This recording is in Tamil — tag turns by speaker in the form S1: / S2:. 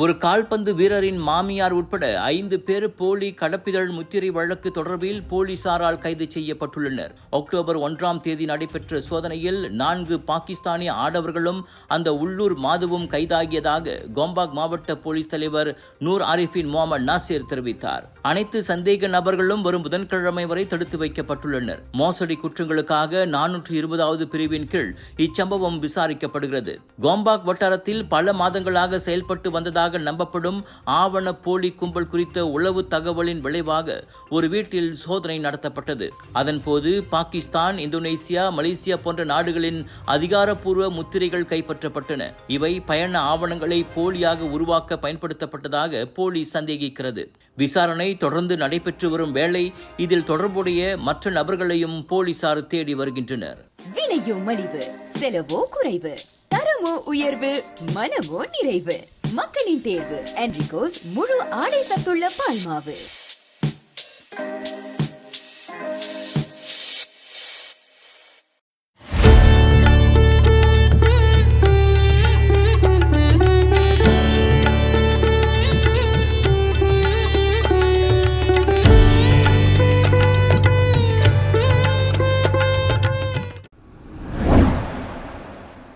S1: ஒரு கால்பந்து வீரரின் மாமியார் உட்பட 5 பேர் போலி கடப்பிதழ் முத்திரை வழக்கு தொடர்பில் போலீசாரால் கைது செய்யப்பட்டுள்ளனர். அக்டோபர் 1ஆம் தேதி நடைபெற்ற சோதனையில் 4 பாகிஸ்தானிய ஆடவர்களும் அந்த உள்ளூர் மாதுவும் கைதாகியதாக கோம்பாக் மாவட்ட போலீஸ் தலைவர் நூர் ஆரிஃபின் முகமது நாசிர் தெரிவித்தார். அனைத்து சந்தேக நபர்களும் வரும் புதன்கிழமை வரை தடுத்து வைக்கப்பட்டுள்ளனர். மோசடி குற்றங்களுக்காக 420வது பிரிவின் கீழ் இச்சம்பவம் விசாரிக்கப்படுகிறது. கோம்பாக் வட்டாரத்தில் பல மாதங்களாக செயல்பட்டு வந்ததாக நம்பப்படும் ஆவண போலி கும்பல் குறித்த உளவு தகவலின் விளைவாக ஒரு வீட்டில் சோதனை நடத்தப்பட்டது. அதன்போது பாகிஸ்தான், இந்தோனேசியா, மலேசியா போன்ற நாடுகளின் அதிகாரப்பூர்வ முத்திரைகள் கைப்பற்றப்பட்டன. இவை பயண ஆவணங்களை போலியாக உருவாக்க பயன்படுத்தப்பட்டதாக போலீஸ் சந்தேகிக்கிறது. விசாரணை தொடர்ந்து நடைபெற்று வரும் வேளை இதில் தொடர்புடைய மற்ற நபர்களையும் போலீசார் தேடி வருகின்றனர்.
S2: விலையோ மலிவு, செலவோ குறைவு, தரமோ உயர்வு, மனமோ நிறைவு. மக்களின் தேர்வு என்ரிகோஸ் முழு ஆடை சத்துள்ள பால்மாவு.